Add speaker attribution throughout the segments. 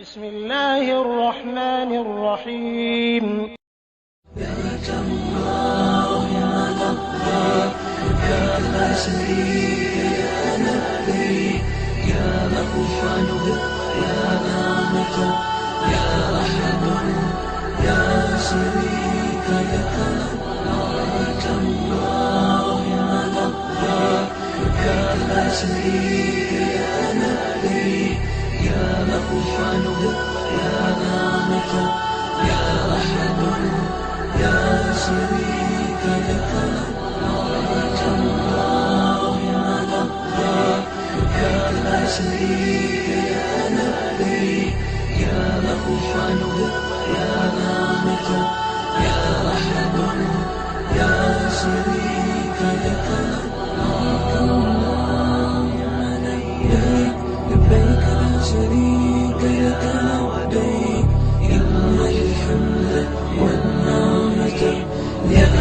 Speaker 1: بسم الله الرحمن الرحيم.
Speaker 2: لك اللهم لبيك يا لا شريك لك يا مغفر يا نعمة يا أحد يا شريك لك لك اللهم لبيك يا لا شريك لك يا مغفر يا نعمة يا أحد يا شريك لك لك اللهم لبيك يا لا شريك لك يا مغفر يا نعمة يا أحد يا شريك لك لبيك اللهم لبيك لبيك لا شريك لك لبيك إن الحمد والنعمة لك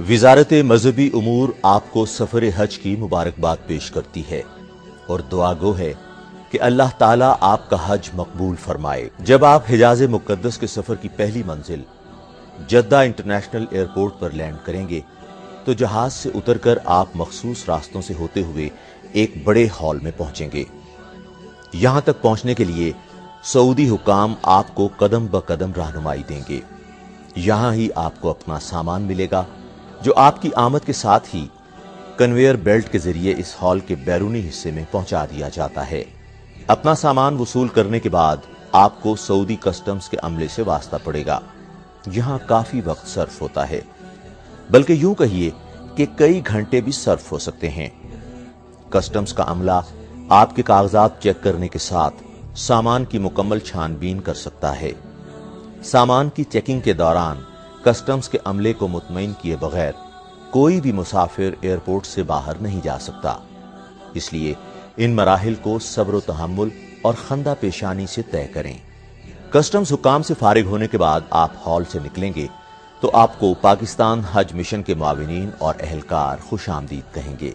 Speaker 3: وزارت مذہبی امور آپ کو سفر حج کی مبارکباد پیش کرتی ہے اور دعا گو ہے کہ اللہ تعالیٰ آپ کا حج مقبول فرمائے۔ جب آپ حجاز مقدس کے سفر کی پہلی منزل جدہ انٹرنیشنل ایئرپورٹ پر لینڈ کریں گے تو جہاز سے اتر کر آپ مخصوص راستوں سے ہوتے ہوئے ایک بڑے ہال میں پہنچیں گے۔ یہاں تک پہنچنے کے لیے سعودی حکام آپ کو قدم بقدم رہنمائی دیں گے۔ یہاں ہی آپ کو اپنا سامان ملے گا جو آپ کی آمد کے ساتھ ہی کنویئر بیلٹ کے ذریعے اس ہال کے بیرونی حصے میں پہنچا دیا جاتا ہے۔ اپنا سامان وصول کرنے کے بعد آپ کو سعودی کسٹمز کے عملے سے واسطہ پڑے گا۔ یہاں کافی وقت صرف ہوتا ہے، بلکہ یوں کہیے کہ کئی گھنٹے بھی صرف ہو سکتے ہیں۔ کسٹمز کا عملہ آپ کے کاغذات چیک کرنے کے ساتھ سامان کی مکمل چھان بین کر سکتا ہے۔ سامان کی چیکنگ کے دوران کسٹمز کے عملے کو مطمئن کیے بغیر کوئی بھی مسافر ایئرپورٹ سے باہر نہیں جا سکتا، اس لیے ان مراحل کو صبر و تحمل اور خندہ پیشانی سے طے کریں۔ کسٹمز حکام سے فارغ ہونے کے بعد آپ ہال سے نکلیں گے تو آپ کو پاکستان حج مشن کے معاونین اور اہلکار خوش آمدید کہیں گے۔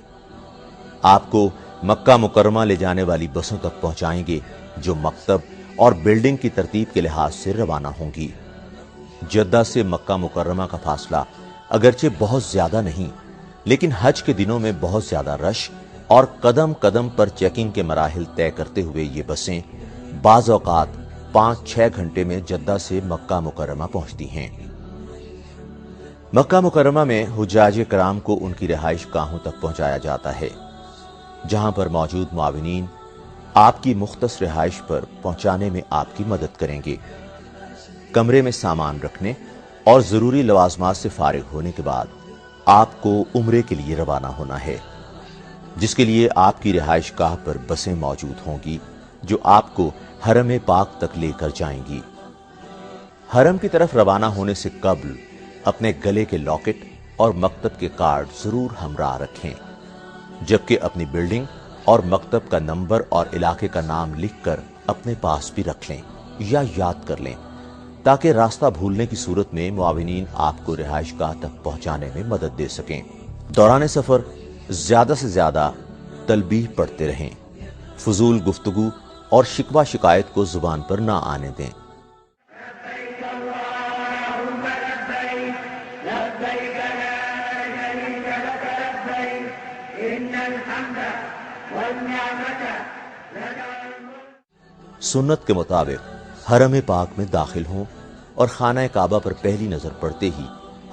Speaker 3: آپ کو مکہ مکرمہ لے جانے والی بسوں تک پہنچائیں گے جو مکتب اور بلڈنگ کی ترتیب کے لحاظ سے روانہ ہوں گی۔ جدہ سے مکہ مکرمہ کا فاصلہ اگرچہ بہت زیادہ نہیں، لیکن حج کے دنوں میں بہت زیادہ رش اور قدم قدم پر چیکنگ کے مراحل طے کرتے ہوئے یہ بسیں بعض اوقات 5-6 گھنٹے میں جدہ سے مکہ مکرمہ پہنچتی ہیں۔ مکہ مکرمہ میں حجاج کرام کو ان کی رہائش گاہوں تک پہنچایا جاتا ہے، جہاں پر موجود معاونین آپ کی مختص رہائش پر پہنچانے میں آپ کی مدد کریں گے۔ کمرے میں سامان رکھنے اور ضروری لوازمات سے فارغ ہونے کے بعد آپ کو عمرے کے لیے روانہ ہونا ہے، جس کے لیے آپ کی رہائش گاہ پر بسیں موجود ہوں گی جو آپ کو حرم پاک تک لے کر جائیں گی۔ حرم کی طرف روانہ ہونے سے قبل اپنے گلے کے لاکٹ اور مکتب کے کارڈ ضرور ہمراہ رکھیں، جبکہ اپنی بلڈنگ اور مکتب کا نمبر اور علاقے کا نام لکھ کر اپنے پاس بھی رکھ لیں یا یاد کر لیں، تاکہ راستہ بھولنے کی صورت میں معاونین آپ کو رہائش گاہ تک پہنچانے میں مدد دے سکیں۔ دوران سفر زیادہ سے زیادہ تلبیح پڑھتے رہیں، فضول گفتگو اور شکوہ شکایت کو زبان پر نہ آنے دیں۔ سنت کے مطابق حرم پاک میں داخل ہوں اور خانہ کعبہ پر پہلی نظر پڑتے ہی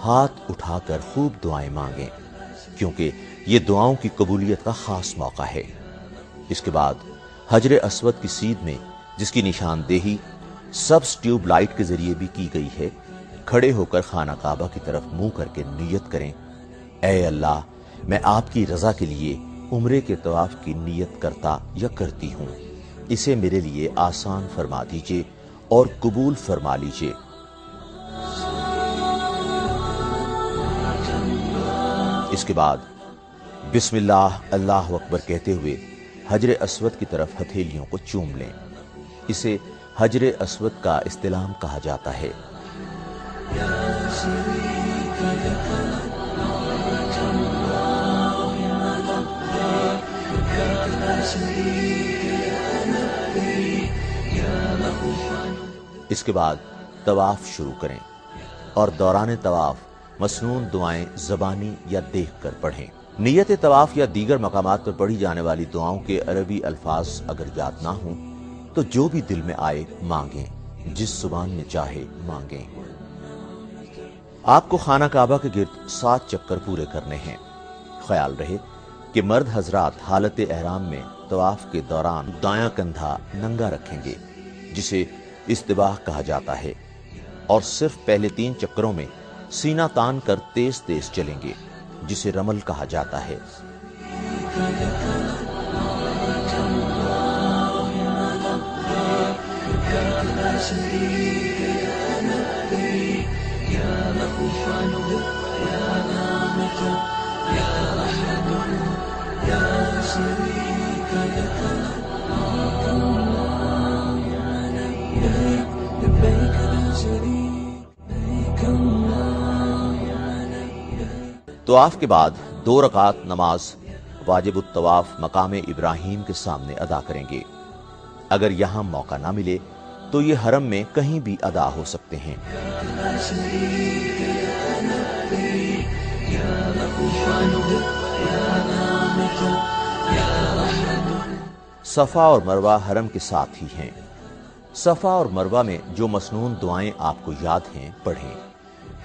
Speaker 3: ہاتھ اٹھا کر خوب دعائیں مانگیں، کیونکہ یہ دعاؤں کی قبولیت کا خاص موقع ہے۔ اس کے بعد حجر اسود کی سیدھ میں، جس کی نشاندہی سبز ٹیوب لائٹ کے ذریعے بھی کی گئی ہے، کھڑے ہو کر خانہ کعبہ کی طرف منہ کر کے نیت کریں، اے اللہ، میں آپ کی رضا کے لیے عمرے کے طواف کی نیت کرتا یا کرتی ہوں، اسے میرے لیے آسان فرما دیجئے اور قبول فرما لیجئے۔ اس کے بعد بسم اللہ اللہ اکبر کہتے ہوئے حجر اسود کی طرف ہتھیلیوں کو چوم لیں۔ اسے حجر اسود کا استلام کہا جاتا ہے۔ کے بعد طواف شروع کریں اور دوران طواف مسنون دعائیں زبانی یا دیکھ کر پڑھیں۔ نیت طواف یا دیگر مقامات پر پڑھی جانے والی دعاؤں کے عربی الفاظ اگر یاد نہ ہوں تو جو بھی دل میں آئے مانگیں، جس زبان میں چاہے مانگیں۔ آپ کو خانہ کعبہ کے گرد 7 چکر پورے کرنے ہیں۔ خیال رہے کہ مرد حضرات حالت احرام میں طواف کے دوران دایاں کندھا ننگا رکھیں گے، جسے استباح کہا جاتا ہے، اور صرف پہلے 3 چکروں میں سینہ تان کر تیز تیز چلیں گے، جسے رمل کہا جاتا ہے۔ طواف کے بعد 2 رکعت نماز واجب الطواف مقام ابراہیم کے سامنے ادا کریں گے۔ اگر یہاں موقع نہ ملے تو یہ حرم میں کہیں بھی ادا ہو سکتے ہیں۔ صفا اور مروہ حرم کے ساتھ ہی ہیں۔ صفا اور مروہ میں جو مسنون دعائیں آپ کو یاد ہیں پڑھیں۔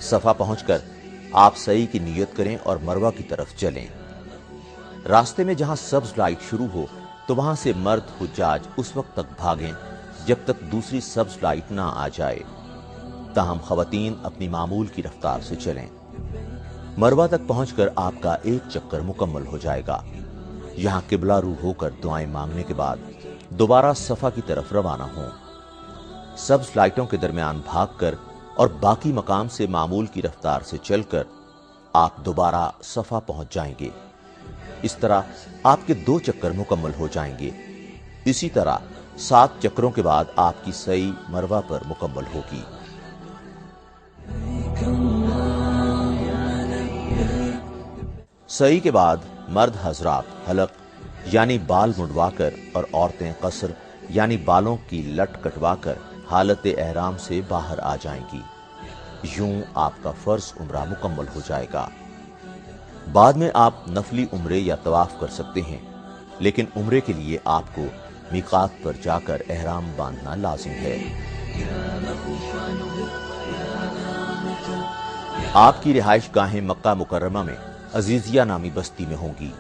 Speaker 3: صفا پہنچ کر آپ سعی کی نیت کریں اور مروہ کی طرف چلیں۔ راستے میں جہاں سبز لائٹ شروع ہو تو وہاں سے مرد حجاج اس وقت تک بھاگیں جب تک دوسری سبز لائٹ نہ آ جائے، تاہم خواتین اپنی معمول کی رفتار سے چلیں۔ مروہ تک پہنچ کر آپ کا 1 چکر مکمل ہو جائے گا۔ یہاں قبلہ رو ہو کر دعائیں مانگنے کے بعد دوبارہ صفا کی طرف روانہ ہوں۔ سبز لائٹوں کے درمیان بھاگ کر اور باقی مقام سے معمول کی رفتار سے چل کر آپ دوبارہ صفا پہنچ جائیں گے۔ اس طرح آپ کے 2 چکر مکمل ہو جائیں گے۔ اسی طرح 7 چکروں کے بعد آپ کی سعی مروہ پر مکمل ہوگی۔ سعی کے بعد مرد حضرات حلق یعنی بال منڈوا کر اور عورتیں قصر یعنی بالوں کی لٹ کٹوا کر حالت احرام سے باہر آ جائیں گی۔ یوں آپ کا فرض عمرہ مکمل ہو جائے گا۔ بعد میں آپ نفلی عمرے یا طواف کر سکتے ہیں، لیکن عمرے کے لیے آپ کو میقات پر جا کر احرام باندھنا لازم ہے۔ آپ کی رہائش گاہیں مکہ مکرمہ میں عزیزیہ نامی بستی میں ہوں گی،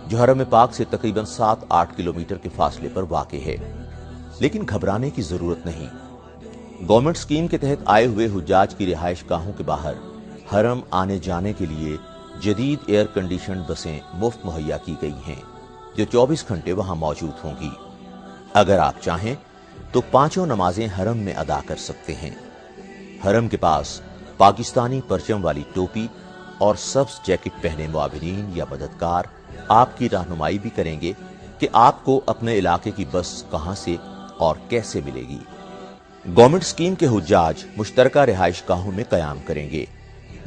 Speaker 3: جو حرم پاک سے تقریباً 7-8 کلومیٹر کے فاصلے پر واقع ہے۔ لیکن گھبرانے کی ضرورت نہیں۔ گورنمنٹ اسکیم کے تحت آئے ہوئے حجاج کی رہائش گاہوں کے باہر حرم آنے جانے کے لیے جدید ایئر کنڈیشنڈ بسیں مفت مہیا کی گئی ہیں، جو 24 گھنٹے وہاں موجود ہوں گی۔ اگر آپ چاہیں تو 5 نمازیں حرم میں ادا کر سکتے ہیں۔ حرم کے پاس پاکستانی پرچم والی ٹوپی اور سبز جیکٹ پہنے معاونین یا مددگار آپ کی رہنمائی بھی کریں گے کہ آپ کو اپنے علاقے کی بس کہاں سے اور کیسے ملے گی۔ گورنمنٹ اسکیم کے حجاج مشترکہ رہائش گاہوں میں قیام کریں گے،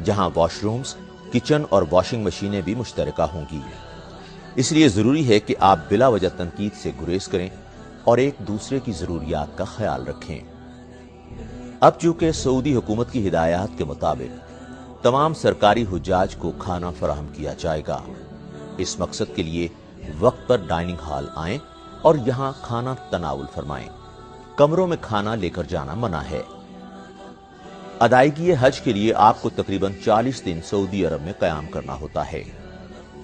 Speaker 3: جہاں واش رومز، کچن اور واشنگ مشینیں بھی مشترکہ ہوں گی۔ اس لیے ضروری ہے کہ آپ بلا وجہ تنقید سے گریز کریں اور ایک دوسرے کی ضروریات کا خیال رکھیں۔ اب چونکہ سعودی حکومت کی ہدایات کے مطابق تمام سرکاری حجاج کو کھانا فراہم کیا جائے گا، اس مقصد کے لیے وقت پر ڈائننگ ہال آئیں اور یہاں کھانا تناول فرمائیں۔ کمروں میں کھانا لے کر جانا منع ہے۔ ادائیگی حج کے لیے آپ کو تقریباً 40 دن سعودی عرب میں قیام کرنا ہوتا ہے۔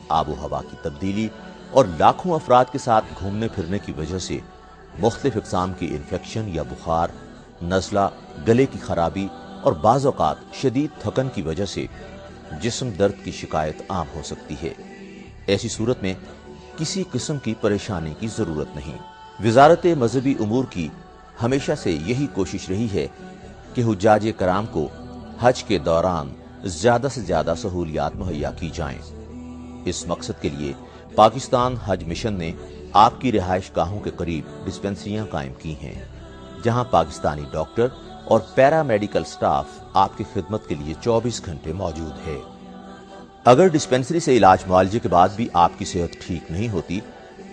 Speaker 3: آب و ہوا کی تبدیلی اور لاکھوں افراد کے ساتھ گھومنے پھرنے کی وجہ سے مختلف اقسام کی انفیکشن یا بخار، نزلہ، گلے کی خرابی اور بعض اوقات شدید تھکن کی وجہ سے جسم درد کی شکایت عام ہو سکتی ہے۔ ایسی صورت میں کسی قسم کی پریشانی کی ضرورت نہیں۔ وزارت مذہبی امور کی ہمیشہ سے یہی کوشش رہی ہے کہ حجاج کرام کو حج کے دوران زیادہ سے زیادہ سہولیات مہیا کی جائیں۔ اس مقصد کے لیے پاکستان حج مشن نے آپ کی رہائش گاہوں کے قریب ڈسپنسریاں قائم کی ہیں، جہاں پاکستانی ڈاکٹر اور پیرا میڈیکل سٹاف آپ کی خدمت کے لیے 24 گھنٹے موجود ہے۔ اگر ڈسپنسری سے علاج معالجے کے بعد بھی آپ کی صحت ٹھیک نہیں ہوتی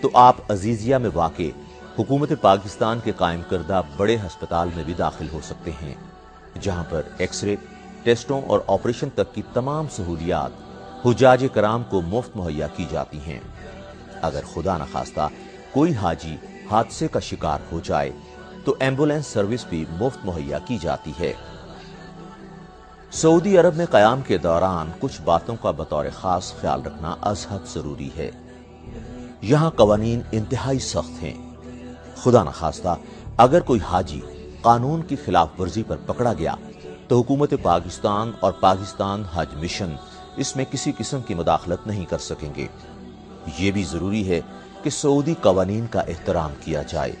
Speaker 3: تو آپ عزیزیہ میں واقع हुकूमत पाकिस्तान के कायम करदा बड़े हस्पताल में भी दाखिल हो सकते हैं, जहां पर एक्सरे, टेस्टों और ऑपरेशन तक की तमाम सहूलियात हुज्जाज कराम को मुफ्त मुहैया की जाती हैं। अगर खुदा न खास्ता कोई हाजी हादसे का शिकार हो जाए तो एम्बुलेंस सर्विस भी मुफ्त मुहैया की जाती है। सऊदी अरब में कयाम के दौरान कुछ बातों का बतौर खास ख्याल रखना अज़हद जरूरी है। यहाँ कवानीन इंतहाई सख्त हैं। खुदा न खास्ता अगर कोई हाजी कानून की खिलाफ वर्जी पर पकड़ा गया तो हुकूमत पाकिस्तान और पाकिस्तान हज मिशन इसमें किसी किस्म की मुदाखलत नहीं कर सकेंगे। ये भी जरूरी है कि सऊदी कवानीन का एहतराम किया जाए।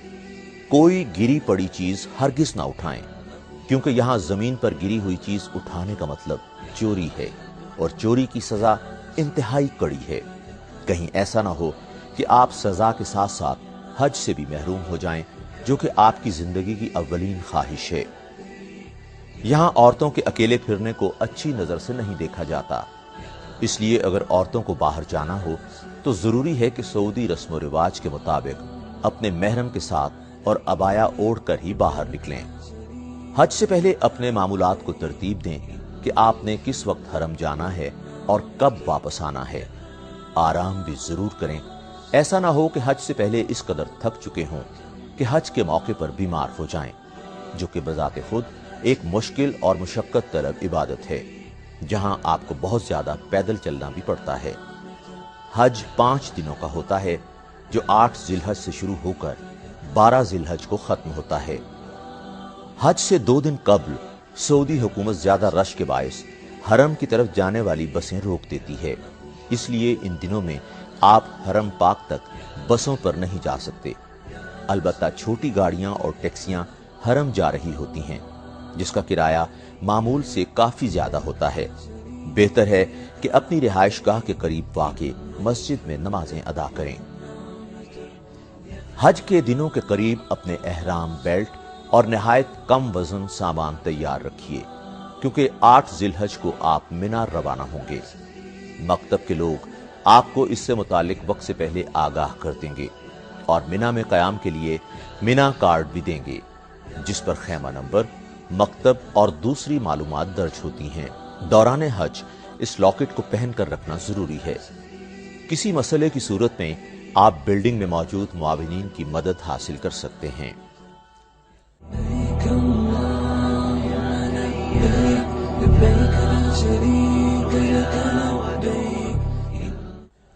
Speaker 3: कोई गिरी पड़ी चीज हरगिज ना उठाएं, क्योंकि यहाँ जमीन पर गिरी हुई चीज उठाने का मतलब चोरी है और चोरी की सजा इंतहाई कड़ी है। कहीं ऐसा ना हो कि आप सजा के साथ साथ हज से भी महरूम हो जाएं, जो कि आपकी जिंदगी की अव्वलीन ख्वाहिश है। यहाँ औरतों के अकेले फिरने को अच्छी नजर से नहीं देखा जाता, इसलिए अगर औरतों को बाहर जाना हो तो जरूरी है कि सऊदी रस्म रिवाज के मुताबिक अपने महरम के साथ और अबाया ओढ़ कर ही बाहर निकलें। हज से पहले अपने मामूलात को तरतीब दें कि आपने किस वक्त हरम जाना है और कब वापस आना है। आराम भी जरूर करें। ऐसा ना हो कि हज से पहले इस कदर थक चुके हों कि हज के मौके पर बीमार हो जाएं, जो कि बजाते खुद एक मुश्किल और मुशक्कत तलब इबादत है, जहां आपको बहुत ज्यादा पैदल चलना भी पड़ता है। हज 5 दिनों का होता है, जो 8 जिलहज से शुरू होकर 12 जिलहज को खत्म होता है। हज से 2 दिन कबल सऊदी हुकूमत ज्यादा रश के बायस हरम की तरफ जाने वाली बसें रोक देती है, इसलिए इन दिनों में आप हरम पाक तक बसों पर नहीं जा सकते। अलबत्ता छोटी गाड़ियां और टैक्सियां हरम जा रही होती हैं, जिसका किराया मामूल से काफी ज्यादा होता है। बेहतर है कि अपनी रिहाइशगाह के करीब वाक़े मस्जिद में नमाजें अदा करें। हज के दिनों के करीब अपने एहराम, बेल्ट और निहायत कम वजन सामान तैयार रखिए, क्योंकि 8 जिलहज को आप मिना रवाना होंगे। मकतब के लोग आपको इससे मुतालिक वक्त से पहले आगाह कर देंगे और मिना में कयाम के लिए मिना कार्ड भी देंगे, जिस पर खैमा नंबर, मकतब और दूसरी मालूमात दर्ज होती हैं। दौरान हज इस लॉकेट को पहन कर रखना जरूरी है। किसी मसले की सूरत में आप बिल्डिंग में मौजूद मुआविनीन की मदद हासिल कर सकते हैं।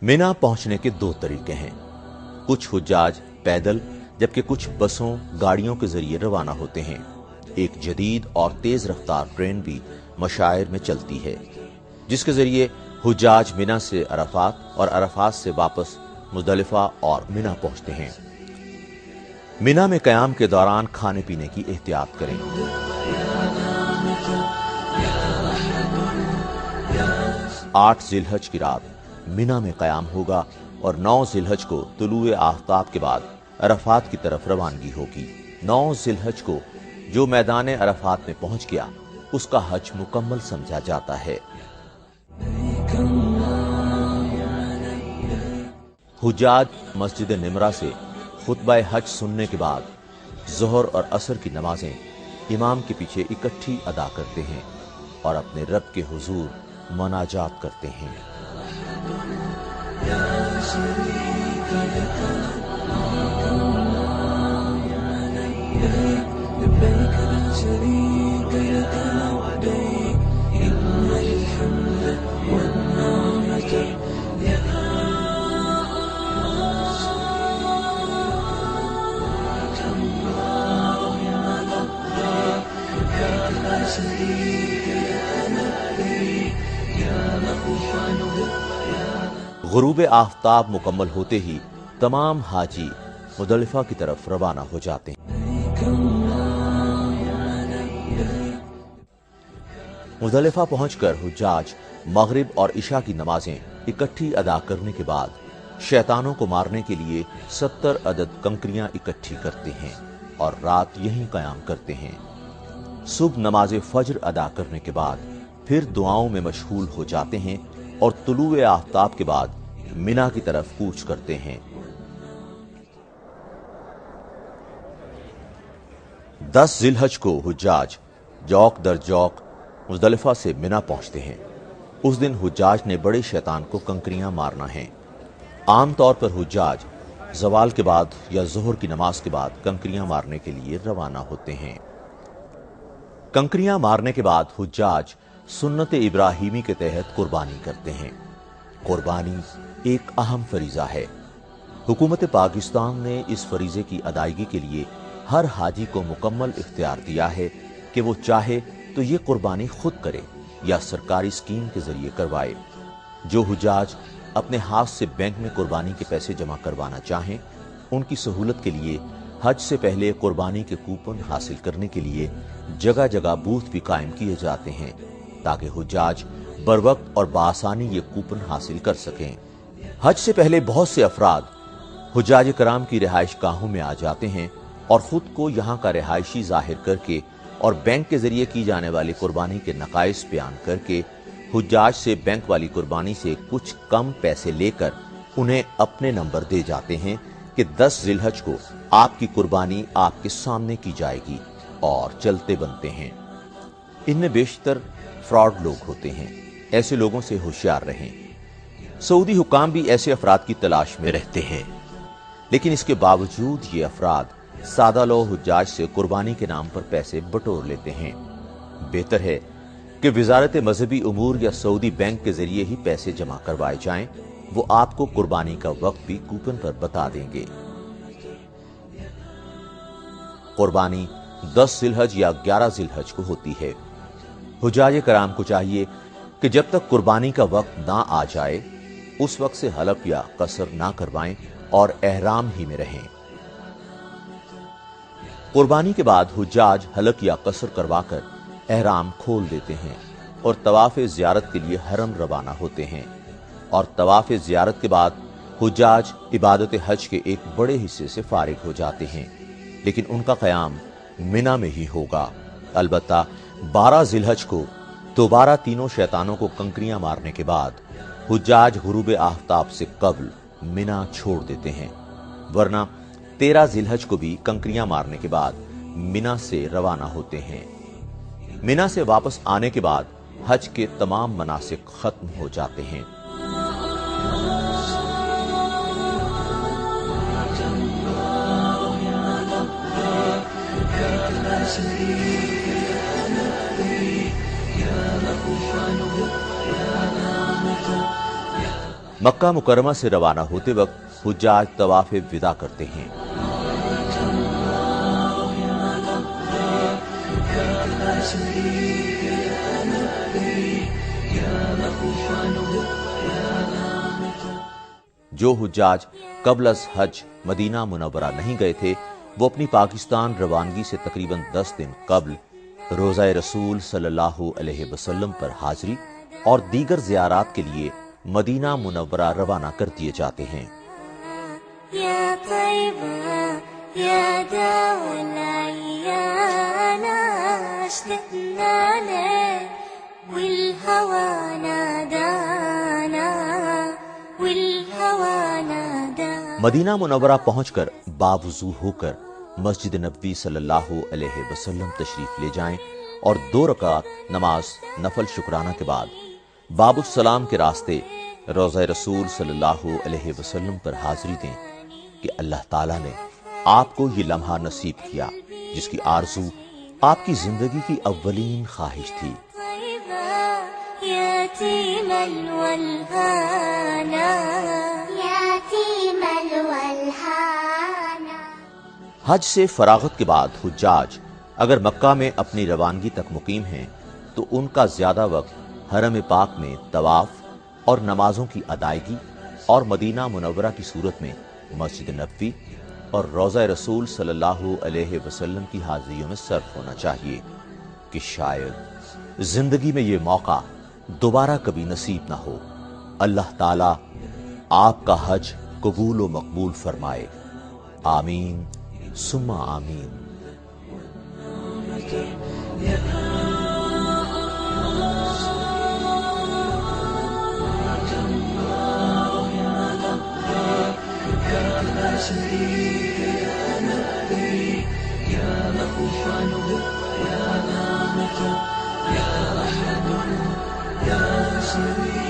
Speaker 3: मिना पहुंचने के 2 तरीके हैं। कुछ हुज्जाज पैदल, जबकि कुछ बसों, गाड़ियों के जरिए रवाना होते हैं। एक जदीद और तेज रफ्तार ट्रेन भी मशायर में चलती है, जिसके जरिए हुज्जाज मिना से अरफात और अरफात से वापस मुजदलिफा और मिना पहुंचते हैं। मिना में कयाम के दौरान खाने पीने की एहतियात करें। 8 जिलहज की रात मिना में कयाम होगा और 9 जिलहज को तुलुए आफ्ताब के बाद अरफात की तरफ रवानगी होगी। 9 जिलहज को जो मैदान अरफात में पहुंच गया, उसका हज मुकम्मल समझा जाता है। हुज्जाज मस्जिद निमरा से खुतबा हज सुनने के बाद जोहर और असर की नमाजें इमाम के पीछे इकट्ठी अदा करते हैं और अपने रब के हुजूर मनाजात करते हैं। गुरूब आफ्ताब मुकम्मल होते ही तमाम हाजी मुजदलिफा की तरफ रवाना हो जाते हैं। मुजदलिफा पहुंचकर हुज्जाज मगरिब और इशा की नमाजें इकट्ठी अदा करने के बाद शैतानों को मारने के लिए 70 अदद कंकरियां इकट्ठी करते हैं और रात यहीं कयाम करते हैं। सुबह नमाज फज्र अदा करने के बाद फिर दुआओं में मशगूल हो जाते हैं और तुलुए आफ्ताब के बाद मिना की तरफ कूच करते हैं। 10 जिलहज को हुज्जाज जौक दर जौक मुजदलिफा से मिना पहुंचते हैं। उस दिन हुज्जाज ने बड़े शैतान को कंकरियां मारना है। आम तौर पर हुज्जाज जवाल के बाद या जोहर की नमाज के बाद कंकरियां मारने के लिए रवाना होते हैं। कंकरियां मारने के बाद हुज्जाज सुन्नत इब्राहिमी के तहत कुर्बानी करते हैं। कुर्बानी एक अहम फरीजा है। हुकूमत पाकिस्तान ने इस फरीजे की अदायगी के लिए हर हाजी को मुकम्मल इख्तियार दिया है कि वो चाहे तो ये कुर्बानी खुद करे या सरकारी स्कीम के जरिए करवाए। जो हुज्जाज अपने हाथ से बैंक में कुर्बानी के पैसे जमा करवाना चाहें, उनकी सहूलत के लिए हज से पहले कुर्बानी के कूपन हासिल करने के लिए जगह जगह बूथ भी कायम किए जाते हैं ताकि हुज्जाज बरवक्त और बासानी ये कूपन हासिल कर सकें। हज से पहले बहुत से अफराद हुज्जाज कराम की रिहाइश गाहों में आ जाते हैं और खुद को यहाँ का रिहायशी जाहिर करके और बैंक के जरिए की जाने वाली कुर्बानी के नकाइस बयान करके हुज्जाज से बैंक वाली कुर्बानी से कुछ कम पैसे लेकर उन्हें अपने नंबर दे जाते हैं कि 10 जिलहज को आपकी कुर्बानी आपके सामने की जाएगी और चलते बनते हैं। इनमें बेशतर फ्रॉड लोग होते हैं। ऐसे लोगों से होशियार रहें। सऊदी हुकाम भी ऐसे अफराद की तलाश में रहते हैं, लेकिन इसके बावजूद ये अफराद सादा लो हुज्जाज से कुर्बानी के नाम पर पैसे बटोर लेते हैं। बेहतर है कि वजारत मजहबी उमूर या सऊदी बैंक के जरिए ही पैसे जमा करवाए जाएं। वो आपको कुर्बानी का वक्त भी कूपन पर बता देंगे। कुर्बानी 10 जिलहज या 11 जिलहज को होती है। हुज्जाज कराम को चाहिए कि जब तक कुर्बानी का वक्त ना आ जाए उस वक्त से हलफ या कसर ना करवाएं और एहराम ही में रहें। कुर्बानी के बाद हुज्जाज हलक या कसर करवाकर एहराम खोल देते हैं और तवाफ ज़ियारत के लिए हरम रवाना होते हैं। और तवाफ ज़ियारत के बाद हुज्जाज इबादत हज के एक बड़े हिस्से से फारिग हो जाते हैं, लेकिन उनका क़याम मिना में ही होगा। अलबत्ता 12 जिलहज को दोबारा तीनों शैतानों को कंकरियां मारने के बाद हुज्जाज गुरूब आफ्ताब से कबल मिना छोड़ देते हैं, वरना 13 जिलहज को भी कंकरियां मारने के बाद मिना से रवाना होते हैं। मिना से वापस आने के बाद हज के तमाम मनासिक खत्म हो जाते हैं। मक्का मुकरमा से रवाना होते वक्त हुज्जाज तवाफ विदा करते हैं। जो हुज्जाज कबल हज मदीना मुनव्वरा नहीं गए थे, वो अपनी पाकिस्तान रवानगी से तकरीबन 10 दिन कबल रोज़ा रसूल सल्लल्लाहु अलैहि वसल्लम पर हाजिरी और दीगर ज़ियारात के लिए मदीना मुनव्वरा रवाना कर दिए जाते हैं। मदीना मुनव्वरा पहुंचकर बावुज़ू होकर मस्जिद नबवी सल्लल्लाहु अलैहि वसल्लम तशरीफ ले जाएं और 2 रकात नमाज नफल शुक्राना के बाद बाबुस सलाम के रास्ते रोज़ा रसूल सल्लल्लाहु अलैहि वसल्लम पर हाजिरी दें कि अल्लाह ताला ने आपको ये लम्हा नसीब किया जिसकी आरज़ू आपकी जिंदगी की अव्वलीन ख्वाहिश थी। हज से फरागत के बाद हुज्जाज अगर मक्का में अपनी रवानगी तक मुकीम हैं तो उनका ज्यादा वक्त हरम पाक में तवाफ और नमाजों की अदायगी और मदीना मुनव्वरा की सूरत में मस्जिद नबवी और रोज़ा रसूल सल्लल्लाहु अलैहि वसल्लम की हाजिरियों में सर्फ होना चाहिए कि शायद जिंदगी में ये मौका दोबारा कभी नसीब ना हो। अल्लाह ताला आपका हज कबूल व मकबूल फरमाए। आमीन सुम्मा आमीन।
Speaker 2: يا غفران يا أمة يا أحد يا شريك